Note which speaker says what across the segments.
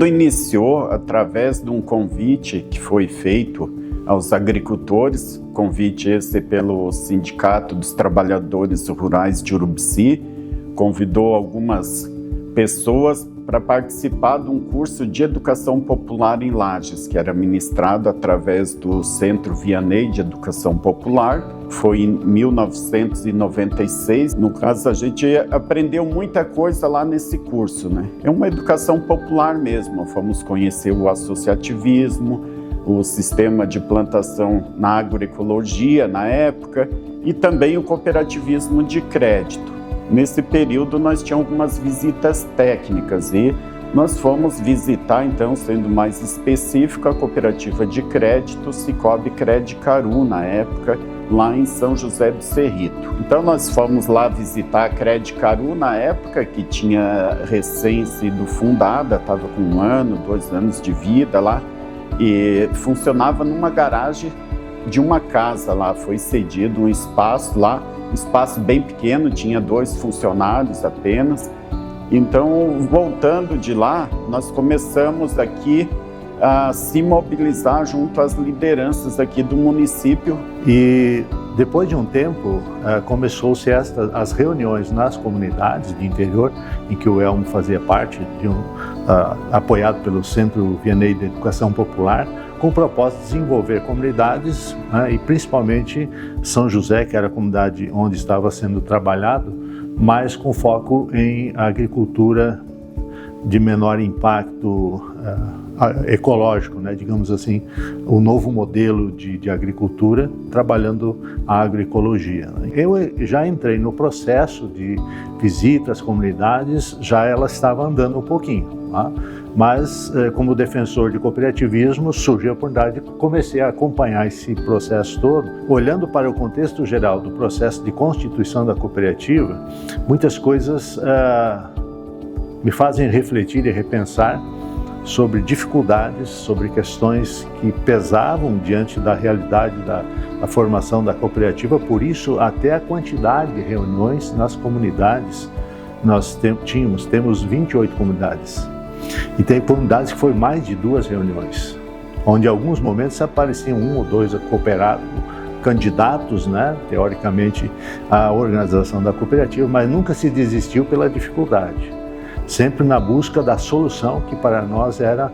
Speaker 1: Tudo iniciou através de um convite que foi feito aos agricultores, convite esse pelo Sindicato dos Trabalhadores Rurais de Urubici, convidou algumas pessoas para participar de um curso de educação popular em Lages, que era ministrado através do Centro Vianney de Educação Popular. Foi em 1996. No caso, a gente aprendeu muita coisa lá nesse curso, né? É uma educação popular mesmo. Fomos conhecer o associativismo, o sistema de plantação na agroecologia na época e também o cooperativismo de crédito. Nesse período nós tínhamos algumas visitas técnicas e nós fomos visitar, então, sendo mais específico, a cooperativa de crédito Cicobi Credicaru, na época, lá em São José do Cerrito. Então nós fomos lá visitar a Credicaru na época, que tinha recém sido fundada, estava com 1 ano, 2 anos de vida lá, e funcionava numa garagem de uma casa lá. Foi cedido um espaço lá, um espaço bem pequeno, tinha 2 funcionários apenas. Então, voltando de lá, nós começamos aqui a se mobilizar junto às lideranças aqui do município.
Speaker 2: E depois de um tempo, começou-se as reuniões nas comunidades de interior, em que o Elmo fazia parte, apoiado pelo Centro Vianney de Educação Popular, com o propósito de desenvolver comunidades, e principalmente São José, que era a comunidade onde estava sendo trabalhado, mas com foco em agricultura de menor impacto ecológico, digamos assim, o novo modelo de agricultura, trabalhando a agroecologia. Eu já entrei no processo de visita às comunidades, já ela estava andando um pouquinho, mas como defensor de cooperativismo, surgiu a oportunidade de comecei a acompanhar esse processo todo, olhando para o contexto geral do processo de constituição da cooperativa. Muitas coisas me fazem refletir e repensar sobre dificuldades, sobre questões que pesavam diante da realidade da formação da cooperativa. Por isso, até a quantidade de reuniões nas comunidades, nós temos 28 comunidades. E tem comunidades que foi mais de 2 reuniões, onde em alguns momentos apareciam 1 ou 2 cooperados, candidatos, teoricamente, à organização da cooperativa, mas nunca se desistiu pela dificuldade. Sempre na busca da solução, que para nós era,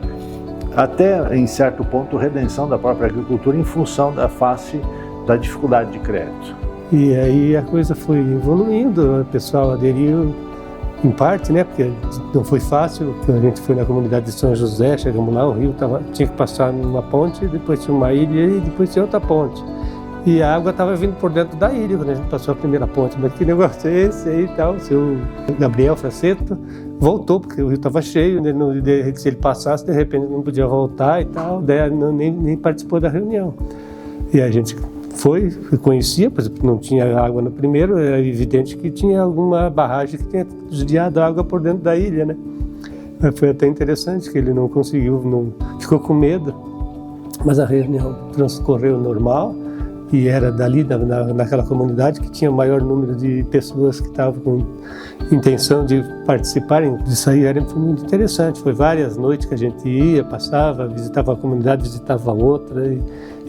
Speaker 2: até em certo ponto, redenção da própria agricultura em função da face da dificuldade de crédito.
Speaker 3: E aí a coisa foi evoluindo, o pessoal aderiu em parte, porque não foi fácil. A gente foi na comunidade de São José, chegamos lá, o rio tinha que passar numa ponte, depois tinha uma ilha e depois tinha outra ponte. E a água estava vindo por dentro da ilha quando a gente passou a primeira ponte. Mas que negócio é esse aí e tal? O seu Gabriel Fraceto voltou, porque o rio estava cheio, se ele passasse, de repente não podia voltar e tal, daí nem participou da reunião. E a gente foi, conhecia, por exemplo, não tinha água no primeiro, era evidente que tinha alguma barragem que tinha desviado a água por dentro da ilha, Mas foi até interessante que ele não conseguiu, ficou com medo, mas a reunião transcorreu normal. E era dali, naquela comunidade, que tinha o maior número de pessoas que estavam com intenção de participarem disso aí. Foi muito interessante. Foi várias noites que a gente ia, passava, visitava a comunidade, visitava outra e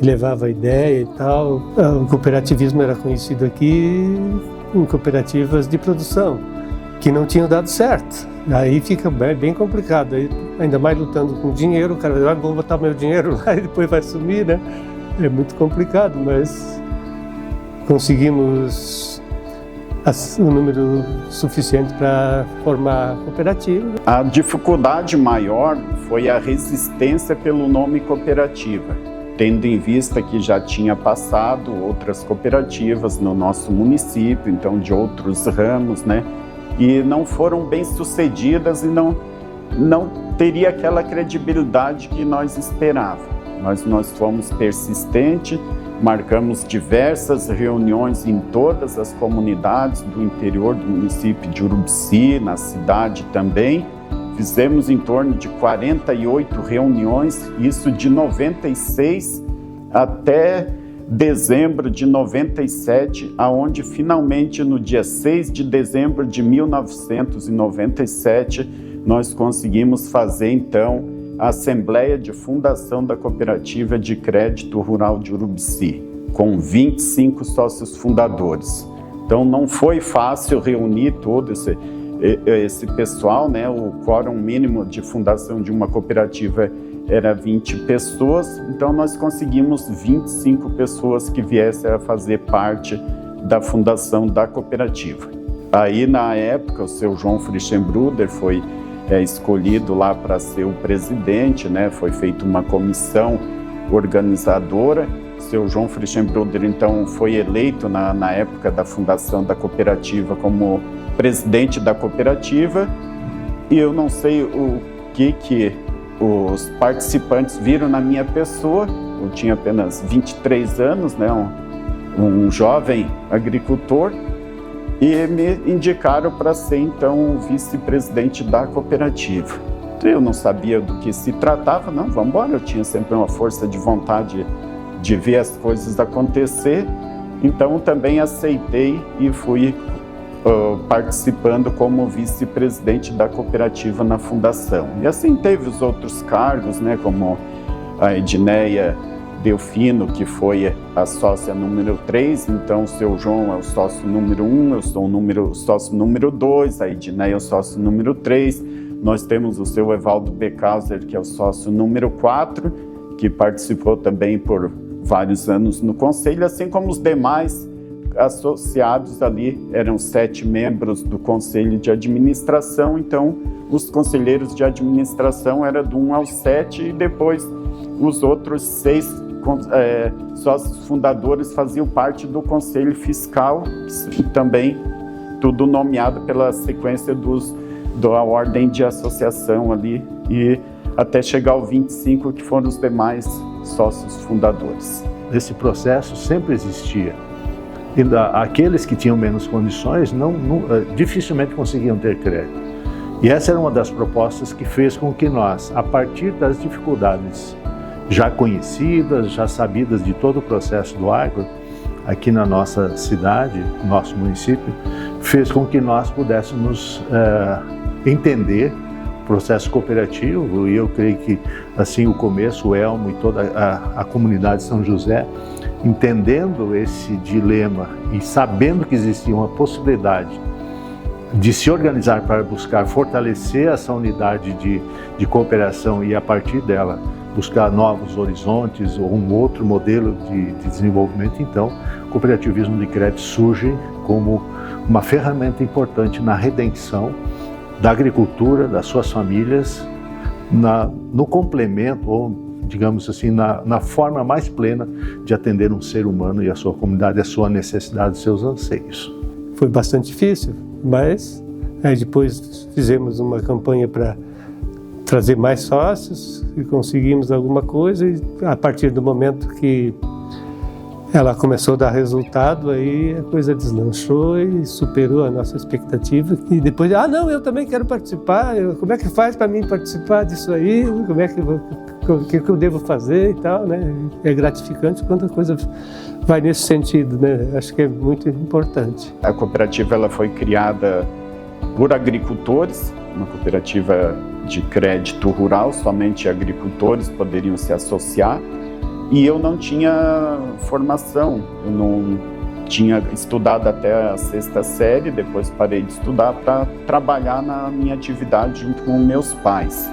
Speaker 3: levava ideia e tal. O cooperativismo era conhecido aqui em cooperativas de produção, que não tinham dado certo. Aí fica bem complicado. Aí, ainda mais lutando com dinheiro, o cara vai, vou botar meu dinheiro lá e depois vai sumir, É muito complicado, mas conseguimos um número suficiente para formar a cooperativa.
Speaker 1: A dificuldade maior foi a resistência pelo nome cooperativa, tendo em vista que já tinha passado outras cooperativas no nosso município, então de outros ramos, e não foram bem sucedidas e não teria aquela credibilidade que nós esperávamos. Nós fomos persistentes, marcamos diversas reuniões em todas as comunidades do interior do município de Urubici, na cidade também. Fizemos em torno de 48 reuniões, isso de 96 até dezembro de 97, aonde finalmente no dia 6 de dezembro de 1997 nós conseguimos fazer, então, a Assembleia de Fundação da Cooperativa de Crédito Rural de Urubici, com 25 sócios fundadores. Então, não foi fácil reunir todo esse pessoal, né? O quórum mínimo de fundação de uma cooperativa era 20 pessoas, então nós conseguimos 25 pessoas que viessem a fazer parte da fundação da cooperativa. Aí, na época, o seu João Frischenbruder foi escolhido lá para ser o presidente, né? Foi feita uma comissão organizadora. O seu João Frischenbruder, então, foi eleito na época da fundação da cooperativa como presidente da cooperativa, e eu não sei o que os participantes viram na minha pessoa. Eu tinha apenas 23 anos, né? Um jovem agricultor, e me indicaram para ser, então, o vice-presidente da cooperativa. Eu não sabia do que se tratava, não, vamos embora. Eu tinha sempre uma força de vontade de ver as coisas acontecer, então também aceitei e fui participando como vice-presidente da cooperativa na fundação. E assim teve os outros cargos, né, como a Edneia Delfino, que foi a sócia número 3, então o seu João é o sócio número 1, eu sou o sócio número 2, a Edneia é o sócio número 3, nós temos o seu Evaldo Beckhauser, que é o sócio número 4, que participou também por vários anos no conselho, assim como os demais associados ali. Eram 7 membros do conselho de administração, então os conselheiros de administração eram do 1 ao 7, e depois os outros 6 sócios fundadores faziam parte do conselho fiscal, e também tudo nomeado pela sequência da ordem de associação ali, e até chegar ao 25, que foram os demais sócios fundadores.
Speaker 2: Esse processo sempre existia. E aqueles que tinham menos condições dificilmente conseguiam ter crédito. E essa era uma das propostas que fez com que nós, a partir das dificuldades já conhecidas, já sabidas de todo o processo do agro, aqui na nossa cidade, nosso município, fez com que nós pudéssemos entender o processo cooperativo. E eu creio que, assim, o começo, o Elmo e toda a comunidade de São José, entendendo esse dilema e sabendo que existia uma possibilidade de se organizar para buscar fortalecer essa unidade de cooperação e, a partir dela, buscar novos horizontes ou um outro modelo de desenvolvimento, então o cooperativismo de crédito surge como uma ferramenta importante na redenção da agricultura, das suas famílias, no complemento, ou digamos assim, na forma mais plena de atender um ser humano e a sua comunidade, a sua necessidade, os seus anseios.
Speaker 3: Foi bastante difícil, mas aí depois fizemos uma campanha para trazer mais sócios e conseguimos alguma coisa, e a partir do momento que ela começou a dar resultado, aí a coisa deslanchou e superou a nossa expectativa. E depois, não, eu também quero participar, como é que faz para mim participar disso aí, como é que eu devo fazer e tal, né? É gratificante quando a coisa vai nesse sentido, né? Acho que é muito importante.
Speaker 1: A cooperativa, ela foi criada por agricultores, uma cooperativa de crédito rural, somente agricultores poderiam se associar. E eu não tinha formação, eu não tinha estudado até a 6ª série, depois parei de estudar para trabalhar na minha atividade junto com meus pais.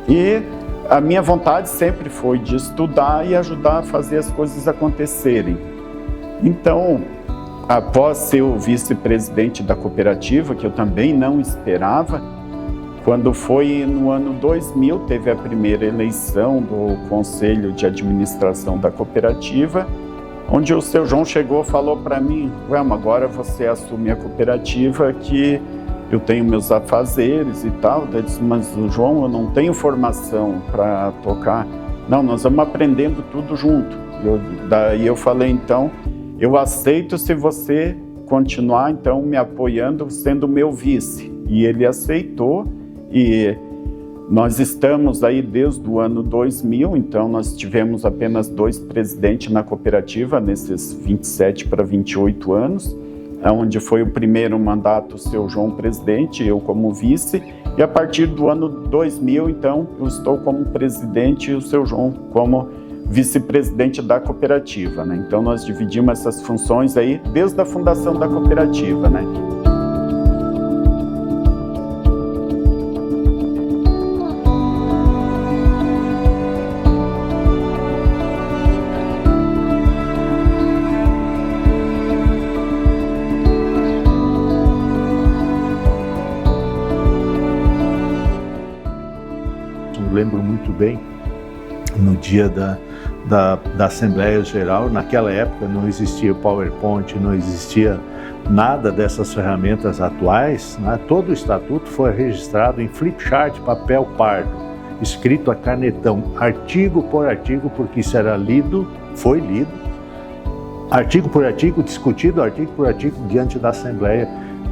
Speaker 1: E a minha vontade sempre foi de estudar e ajudar a fazer as coisas acontecerem. Então, após ser o vice-presidente da cooperativa, que eu também não esperava, quando foi no ano 2000, teve a primeira eleição do Conselho de Administração da cooperativa, onde o seu João chegou e falou para mim: Elmo, agora você assume a cooperativa, que eu tenho meus afazeres e tal. Eu disse: mas João, eu não tenho formação para tocar. Não, nós vamos aprendendo tudo junto. Daí eu falei: então, eu aceito se você continuar então me apoiando, sendo meu vice. E ele aceitou. E nós estamos aí desde o ano 2000, então nós tivemos apenas 2 presidentes na cooperativa nesses 27 para 28 anos. onde foi o primeiro mandato o seu João presidente, eu como vice, e a partir do ano 2000, então, eu estou como presidente e o seu João como vice-presidente da cooperativa, né? Então nós dividimos essas funções aí desde a fundação da cooperativa, né?
Speaker 2: Eu lembro muito bem, no dia da Assembleia Geral, naquela época não existia o PowerPoint, não existia nada dessas ferramentas atuais, né? Todo o estatuto foi registrado em flipchart, papel pardo, escrito a canetão, artigo por artigo, porque isso era lido, foi lido, artigo por artigo, discutido artigo por artigo diante da Assembleia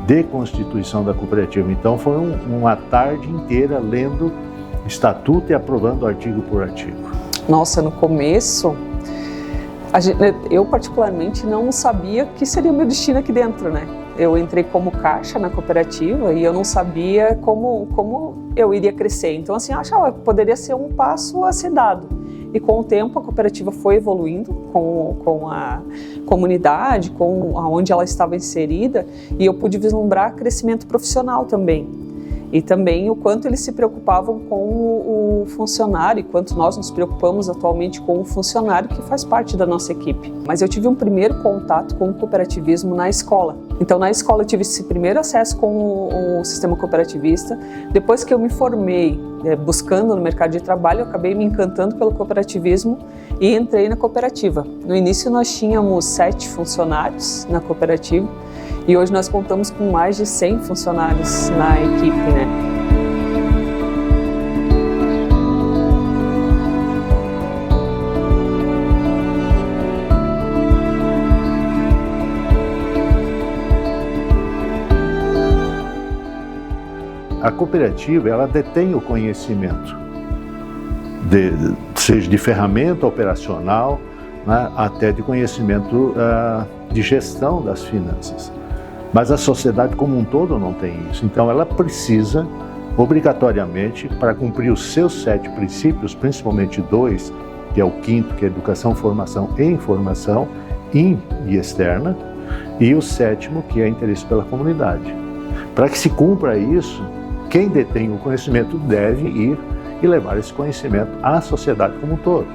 Speaker 2: de Constituição da Cooperativa. Então foi uma tarde inteira lendo estatuto e aprovando artigo por artigo.
Speaker 4: Nossa, no começo, eu particularmente não sabia que seria o meu destino aqui dentro, né? Eu entrei como caixa na cooperativa e eu não sabia como eu iria crescer. Então, assim, eu achava que poderia ser um passo a ser dado. E com o tempo a cooperativa foi evoluindo com a comunidade, com aonde ela estava inserida, e eu pude vislumbrar crescimento profissional também. E também o quanto eles se preocupavam com o funcionário e quanto nós nos preocupamos atualmente com o funcionário que faz parte da nossa equipe. Mas eu tive um primeiro contato com o cooperativismo na escola. Então na escola eu tive esse primeiro acesso com o sistema cooperativista. Depois que eu me formei buscando no mercado de trabalho, eu acabei me encantando pelo cooperativismo e entrei na cooperativa. No início nós tínhamos 7 funcionários na cooperativa. E hoje nós contamos com mais de 100 funcionários na equipe, né?
Speaker 2: A cooperativa, ela detém o conhecimento, seja de ferramenta operacional, né, até de conhecimento de gestão das finanças. Mas a sociedade como um todo não tem isso. Então ela precisa, obrigatoriamente, para cumprir os seus 7 princípios, principalmente 2, que é o 5º, que é educação, formação e informação, in e externa, e o 7º, que é interesse pela comunidade. Para que se cumpra isso, quem detém o conhecimento deve ir e levar esse conhecimento à sociedade como um todo.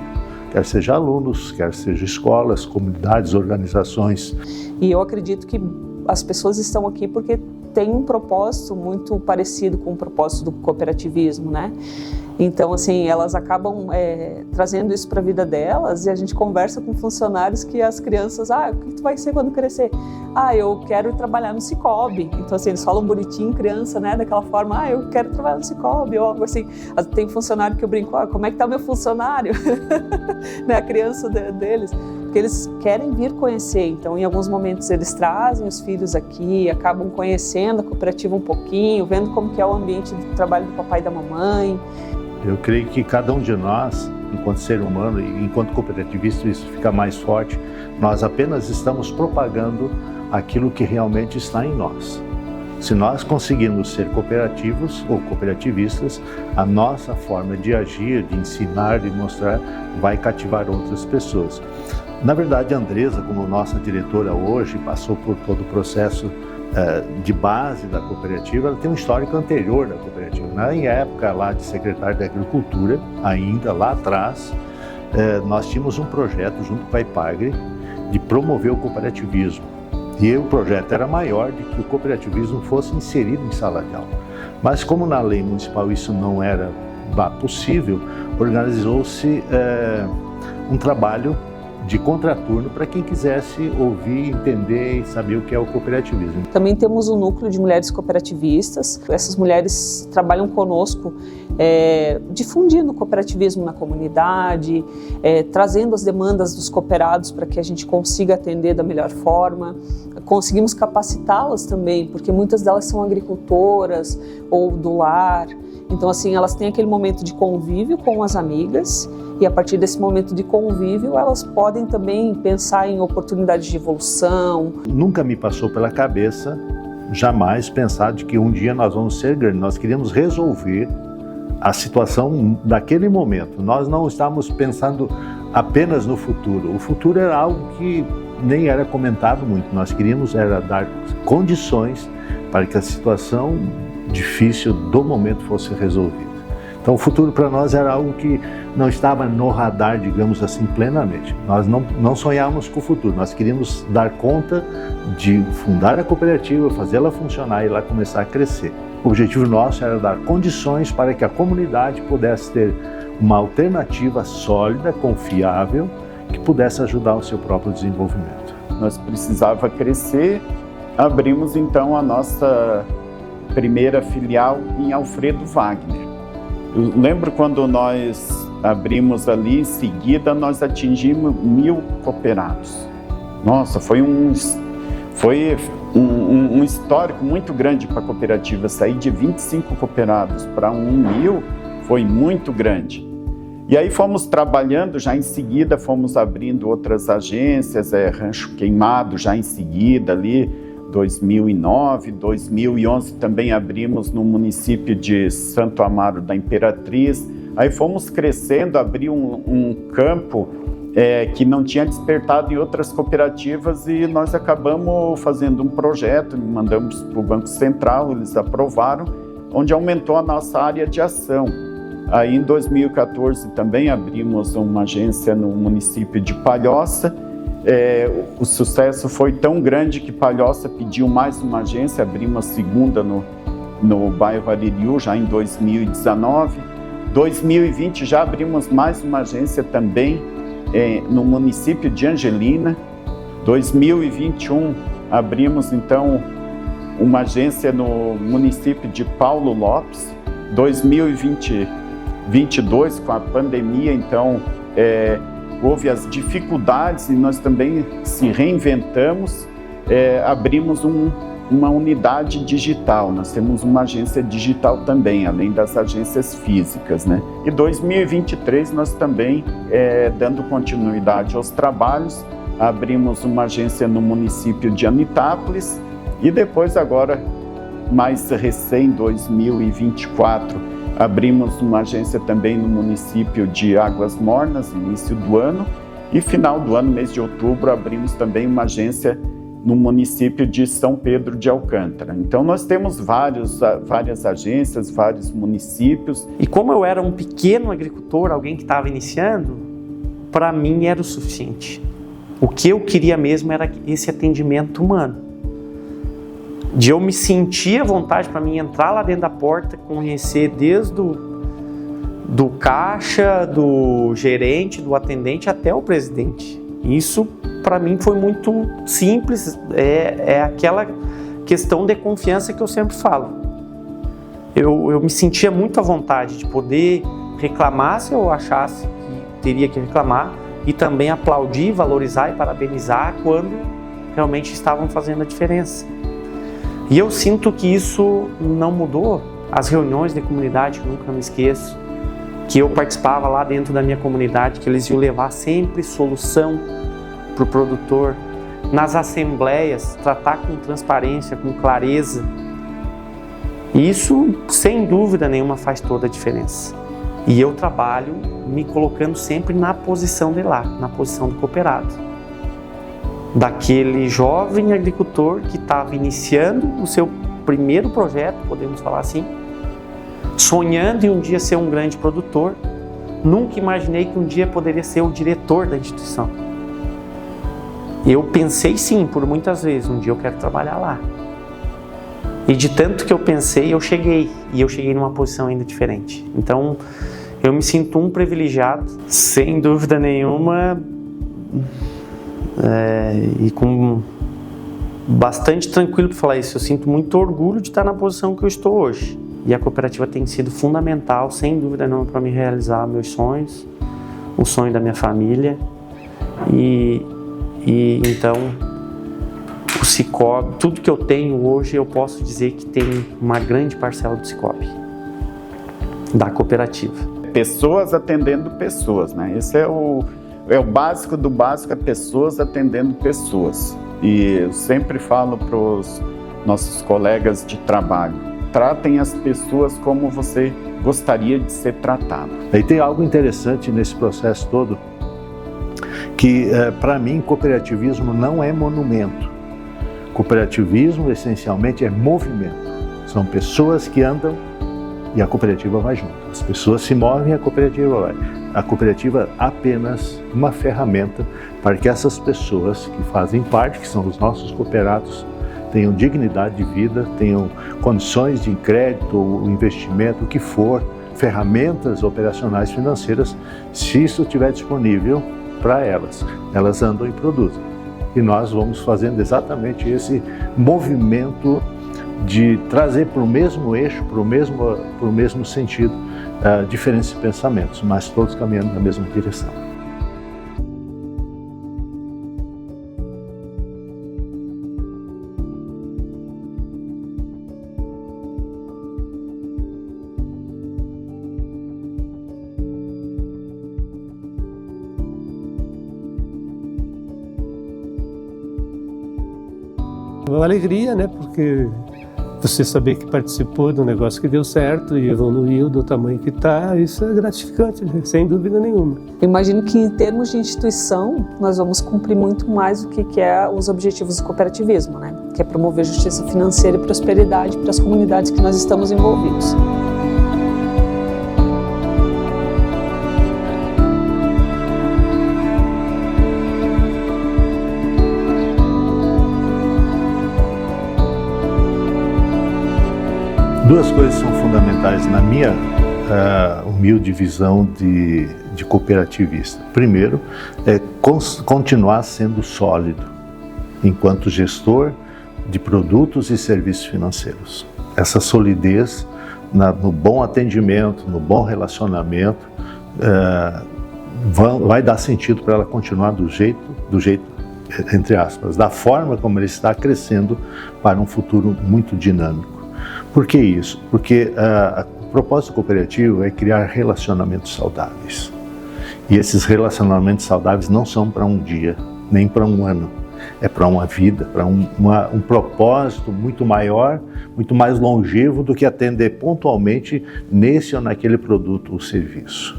Speaker 2: Quer seja alunos, quer seja escolas, comunidades, organizações.
Speaker 4: E eu acredito que as pessoas estão aqui porque tem um propósito muito parecido com o propósito do cooperativismo, né? Então, assim, elas acabam trazendo isso para a vida delas e a gente conversa com funcionários que as crianças, o que tu vai ser quando crescer? Eu quero trabalhar no Cicobi. Então, assim, eles falam bonitinho, criança, né? Daquela forma, eu quero trabalhar no Cicobi. Ou algo assim. Tem um funcionário que eu brinco, como é que tá o meu funcionário? Né? A criança deles. Porque eles querem vir conhecer. Então, em alguns momentos, eles trazem os filhos aqui, acabam conhecendo a cooperativa um pouquinho, vendo como que é o ambiente de trabalho do papai e da mamãe.
Speaker 2: Eu creio que cada um de nós, enquanto ser humano e enquanto cooperativista, isso fica mais forte, nós apenas estamos propagando aquilo que realmente está em nós. Se nós conseguirmos ser cooperativos ou cooperativistas, a nossa forma de agir, de ensinar, de mostrar, vai cativar outras pessoas. Na verdade, a Andresa, como nossa diretora hoje, passou por todo o processo de base da cooperativa. Ela tem um histórico anterior da cooperativa. Na época lá de secretário de Agricultura, ainda lá atrás, nós tínhamos um projeto junto com a IPAGRE de promover o cooperativismo. E o projeto era maior de que o cooperativismo fosse inserido em sala de aula. Mas como na lei municipal isso não era possível, organizou-se um trabalho de contraturno para quem quisesse ouvir, entender e saber o que é o cooperativismo.
Speaker 4: Também temos um núcleo de mulheres cooperativistas. Essas mulheres trabalham conosco difundindo o cooperativismo na comunidade, trazendo as demandas dos cooperados para que a gente consiga atender da melhor forma, conseguimos capacitá-las também, porque muitas delas são agricultoras ou do lar. Então, assim, elas têm aquele momento de convívio com as amigas e a partir desse momento de convívio, elas podem também pensar em oportunidades de evolução.
Speaker 2: Nunca me passou pela cabeça, jamais, pensar de que um dia nós vamos ser grandes. Nós queríamos resolver a situação daquele momento. Nós não estávamos pensando apenas no futuro. O futuro era algo que nem era comentado muito. Nós queríamos era dar condições para que a situação difícil do momento fosse resolvida. Então o futuro para nós era algo que não estava no radar, digamos assim, plenamente. Nós não sonhávamos com o futuro, nós queríamos dar conta de fundar a cooperativa, fazê-la funcionar e lá começar a crescer. O objetivo nosso era dar condições para que a comunidade pudesse ter uma alternativa sólida, confiável, que pudesse ajudar o seu próprio desenvolvimento.
Speaker 1: Nós precisava crescer, abrimos então a nossa primeira filial em Alfredo Wagner. Eu lembro quando nós abrimos ali, em seguida nós atingimos 1.000 cooperados. Nossa, foi um histórico muito grande para a cooperativa. Sair de 25 cooperados para 1.000 foi muito grande. E aí fomos trabalhando, já em seguida fomos abrindo outras agências, Rancho Queimado já em seguida ali, 2009, 2011 também abrimos no município de Santo Amaro da Imperatriz. Aí fomos crescendo, abri um campo que não tinha despertado em outras cooperativas e nós acabamos fazendo um projeto, mandamos para o Banco Central, eles aprovaram, onde aumentou a nossa área de ação. Aí em 2014 também abrimos uma agência no município de Palhoça. O sucesso foi tão grande que Palhoça pediu mais uma agência, abrimos a segunda no bairro Aririu, já em 2019. 2020 já abrimos mais uma agência também no município de Angelina. 2021 abrimos então uma agência no município de Paulo Lopes. 2022, com a pandemia, então houve as dificuldades e nós também se reinventamos, abrimos uma unidade digital. Nós temos uma agência digital também, além das agências físicas, né? E 2023 nós também, dando continuidade aos trabalhos, abrimos uma agência no município de Anitápolis e depois agora, mais recém, 2024, abrimos uma agência também no município de Águas Mornas, início do ano, e final do ano, mês de outubro, abrimos também uma agência no município de São Pedro de Alcântara. Então nós temos várias agências, vários municípios.
Speaker 5: E como eu era um pequeno agricultor, alguém que estava iniciando, para mim era o suficiente. O que eu queria mesmo era esse atendimento humano. De eu me sentir à vontade para mim entrar lá dentro da porta, conhecer desde do caixa, do gerente, do atendente até o presidente. Isso para mim foi muito simples, é aquela questão de confiança que eu sempre falo. Eu me sentia muito à vontade de poder reclamar se eu achasse que teria que reclamar e também aplaudir, valorizar e parabenizar quando realmente estavam fazendo a diferença. E eu sinto que isso não mudou. As reuniões de comunidade, que eu nunca me esqueço, que eu participava lá dentro da minha comunidade, que eles iam levar sempre solução para o produtor. Nas assembleias, tratar com transparência, com clareza. E isso, sem dúvida nenhuma, faz toda a diferença. E eu trabalho me colocando sempre na posição de lá, na posição do cooperado. Daquele jovem agricultor que estava iniciando o seu primeiro projeto, podemos falar assim, sonhando em um dia ser um grande produtor, nunca imaginei que um dia poderia ser o diretor da instituição. Eu pensei sim, por muitas vezes, um dia eu quero trabalhar lá. E de tanto que eu pensei, eu cheguei, e eu cheguei numa posição ainda diferente. Então, eu me sinto um privilegiado, sem dúvida nenhuma, e com bastante tranquilo para falar isso. Eu sinto muito orgulho de estar na posição que eu estou hoje. E a cooperativa tem sido fundamental, sem dúvida nenhuma, para me realizar meus sonhos, o sonho da minha família. E então, o Cicobi, tudo que eu tenho hoje, eu posso dizer que tem uma grande parcela do Cicobi, da cooperativa.
Speaker 1: Pessoas atendendo pessoas, né? Esse é o básico do básico, é pessoas atendendo pessoas. E eu sempre falo para os nossos colegas de trabalho, tratem as pessoas como você gostaria de ser tratado.
Speaker 2: E tem algo interessante nesse processo todo, que para mim cooperativismo não é monumento. Cooperativismo essencialmente é movimento. São pessoas que andam e a cooperativa vai junto. As pessoas se movem e a cooperativa vai. A cooperativa é apenas uma ferramenta para que essas pessoas que fazem parte, que são os nossos cooperados, tenham dignidade de vida, tenham condições de crédito ou investimento, o que for, ferramentas operacionais financeiras, se isso estiver disponível para elas. Elas andam e produzem. E nós vamos fazendo exatamente esse movimento de trazer para o mesmo eixo, para o mesmo sentido, diferentes pensamentos, mas todos caminhando na mesma direção.
Speaker 3: É uma alegria, né? Porque você saber que participou de um negócio que deu certo e evoluiu do tamanho que está, isso é gratificante, sem dúvida nenhuma.
Speaker 4: Eu imagino que em termos de instituição, nós vamos cumprir muito mais do que é os objetivos do cooperativismo, né? Que é promover justiça financeira e prosperidade para as comunidades que nós estamos envolvidos.
Speaker 2: Duas coisas são fundamentais na minha humilde visão de cooperativista. Primeiro, é continuar sendo sólido enquanto gestor de produtos e serviços financeiros. Essa solidez no bom atendimento, no bom relacionamento, vai dar sentido para ela continuar do jeito, entre aspas, da forma como ele está crescendo para um futuro muito dinâmico. Por que isso? Porque o propósito cooperativo é criar relacionamentos saudáveis. E esses relacionamentos saudáveis não são para um dia, nem para um ano. É para uma vida, para um propósito muito maior, muito mais longevo do que atender pontualmente nesse ou naquele produto ou serviço.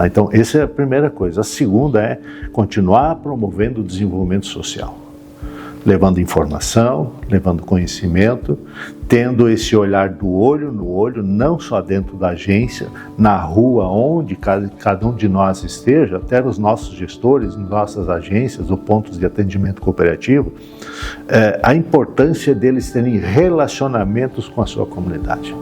Speaker 2: Então, essa é a primeira coisa. A segunda é continuar promovendo o desenvolvimento social, levando informação, levando conhecimento, tendo esse olhar do olho no olho, não só dentro da agência, na rua, onde cada um de nós esteja, até os nossos gestores, nossas agências ou pontos de atendimento cooperativo, a importância deles terem relacionamentos com a sua comunidade.